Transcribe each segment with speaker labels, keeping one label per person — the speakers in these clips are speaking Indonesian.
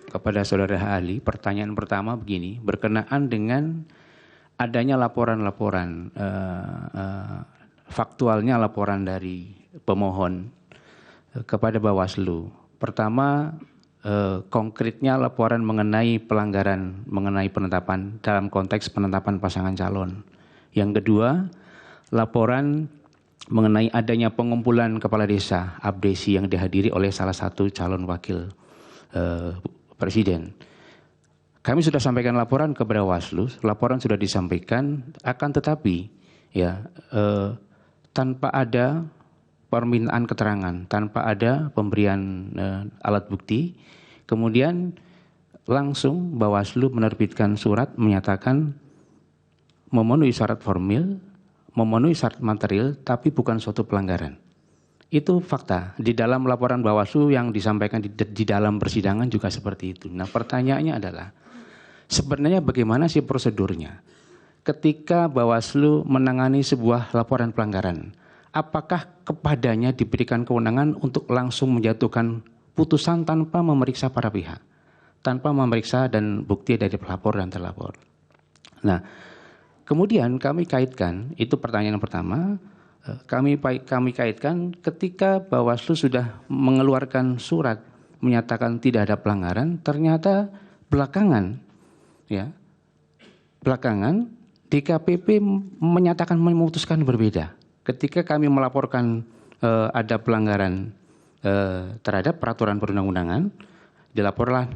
Speaker 1: kepada saudara ahli. Pertanyaan pertama begini, berkenaan dengan adanya laporan-laporan, faktualnya laporan dari pemohon kepada Bawaslu. Pertama, konkretnya laporan mengenai pelanggaran, mengenai penetapan dalam konteks penetapan pasangan calon. Yang kedua, laporan mengenai adanya pengumpulan kepala desa, abdesi yang dihadiri oleh salah satu calon wakil presiden. Kami sudah sampaikan laporan kepada Bawaslu, laporan sudah disampaikan, akan tetapi ya tanpa ada permintaan keterangan, tanpa ada pemberian alat bukti, kemudian langsung Bawaslu menerbitkan surat menyatakan memenuhi syarat formil, memenuhi syarat material, tapi bukan suatu pelanggaran. Itu fakta. Di dalam laporan Bawaslu yang disampaikan di dalam persidangan juga seperti itu. Nah, pertanyaannya adalah, sebenarnya bagaimana sih prosedurnya? Ketika Bawaslu menangani sebuah laporan pelanggaran, apakah kepadanya diberikan kewenangan untuk langsung menjatuhkan putusan tanpa memeriksa para pihak, tanpa memeriksa dan bukti dari pelapor dan terlapor? Nah, kemudian kami kaitkan, itu pertanyaan pertama, kami kaitkan ketika Bawaslu sudah mengeluarkan surat menyatakan tidak ada pelanggaran, ternyata belakangan DKPP menyatakan memutuskan berbeda. Ketika kami melaporkan ada pelanggaran terhadap peraturan perundang-undangan,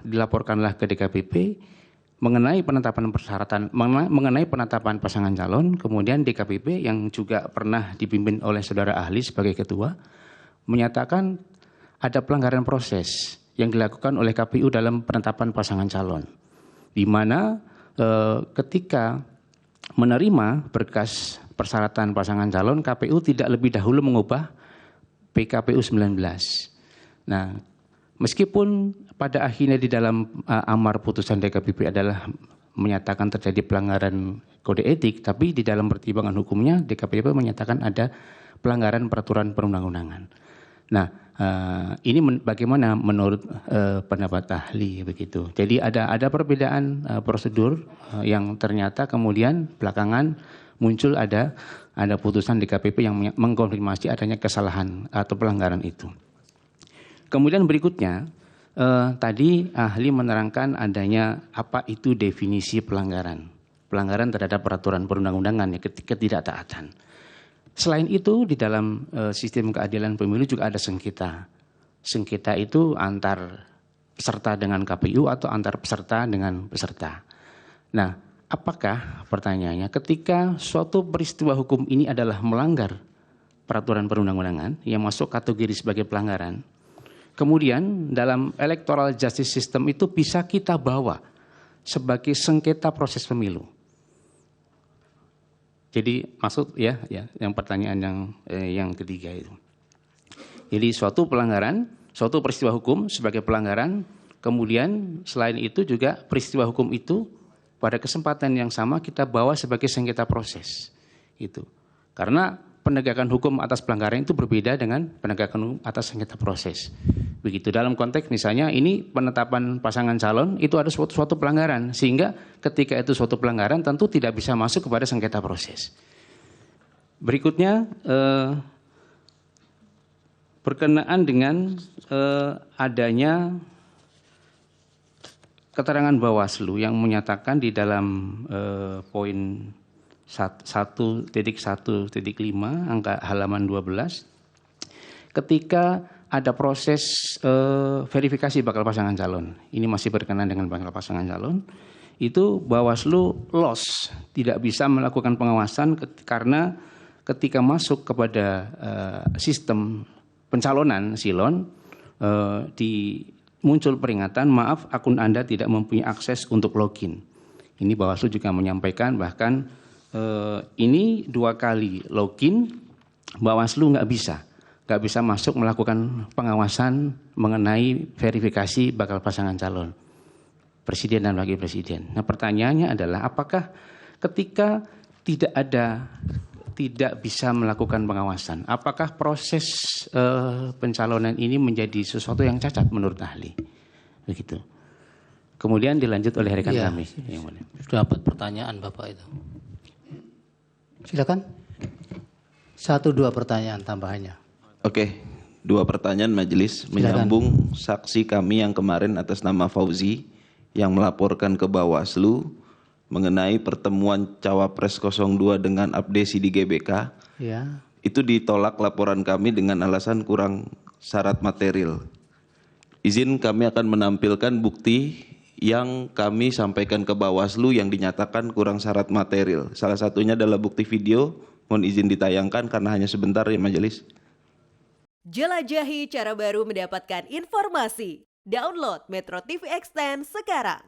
Speaker 1: dilaporkanlah ke DKPP mengenai penetapan persyaratan, mengenai penetapan pasangan calon. Kemudian DKPP yang juga pernah dipimpin oleh saudara ahli sebagai ketua menyatakan ada pelanggaran proses yang dilakukan oleh KPU dalam penetapan pasangan calon, di mana ketika menerima berkas persyaratan pasangan calon, KPU tidak lebih dahulu mengubah PKPU 19. Nah, meskipun pada akhirnya di dalam amar putusan DKPP adalah menyatakan terjadi pelanggaran kode etik, tapi di dalam pertimbangan hukumnya DKPP menyatakan ada pelanggaran peraturan perundang-undangan. Nah, ini bagaimana menurut pendapat ahli begitu. Jadi ada perbedaan prosedur yang ternyata kemudian belakangan muncul ada putusan DKPP yang mengkonfirmasi adanya kesalahan atau pelanggaran itu. Kemudian berikutnya, tadi ahli menerangkan adanya apa itu definisi pelanggaran. Pelanggaran terhadap peraturan perundang-undangan, ya, ketidaktaatan. Selain itu di dalam sistem keadilan pemilu juga ada sengketa. Sengketa itu antar peserta dengan KPU atau antar peserta dengan peserta. Nah, apakah pertanyaannya ketika suatu peristiwa hukum ini adalah melanggar peraturan perundang-undangan yang masuk kategori sebagai pelanggaran, kemudian dalam electoral justice system itu bisa kita bawa sebagai sengketa proses pemilu. Jadi maksud ya yang pertanyaan yang ketiga itu. Jadi suatu pelanggaran, suatu peristiwa hukum sebagai pelanggaran, kemudian selain itu juga peristiwa hukum itu pada kesempatan yang sama kita bawa sebagai sengketa proses. Itu. Karena penegakan hukum atas pelanggaran itu berbeda dengan penegakan hukum atas sengketa proses. Begitu dalam konteks misalnya ini penetapan pasangan calon itu ada suatu pelanggaran, sehingga ketika itu suatu pelanggaran tentu tidak bisa masuk kepada sengketa proses. Berikutnya berkenaan dengan adanya keterangan Bawaslu yang menyatakan di dalam poin 1.1.5 angka halaman 12, ketika ada proses verifikasi bakal pasangan calon, ini masih berkenaan dengan bakal pasangan calon, itu Bawaslu loss, tidak bisa melakukan pengawasan karena ketika masuk kepada sistem pencalonan silon, muncul peringatan, maaf akun Anda tidak mempunyai akses untuk login. Ini Bawaslu juga menyampaikan bahkan ini 2 kali login, Bawaslu nggak bisa masuk melakukan pengawasan mengenai verifikasi bakal pasangan calon presiden dan wakil presiden. Nah, pertanyaannya adalah apakah ketika tidak bisa melakukan pengawasan, apakah proses pencalonan ini menjadi sesuatu yang cacat menurut ahli? Begitu. kemudian dilanjut oleh rekan
Speaker 2: Iya.
Speaker 1: kami. Yang mulia.
Speaker 2: Sudah dapat pertanyaan Bapak itu. Silakan. 1-2 pertanyaan tambahannya.
Speaker 3: Oke, 2 pertanyaan majelis menyambung saksi kami yang kemarin atas nama Fauzi yang melaporkan ke Bawaslu mengenai pertemuan Cawapres 02 dengan Abdesi di GBK.
Speaker 2: Ya.
Speaker 3: Itu ditolak laporan kami dengan alasan kurang syarat material. Izin kami akan menampilkan bukti yang kami sampaikan ke Bawaslu yang dinyatakan kurang syarat material. Salah satunya adalah bukti video, mohon izin ditayangkan karena hanya sebentar ya majelis.
Speaker 4: Jelajahi cara baru mendapatkan informasi. Download Metro TV Extend sekarang.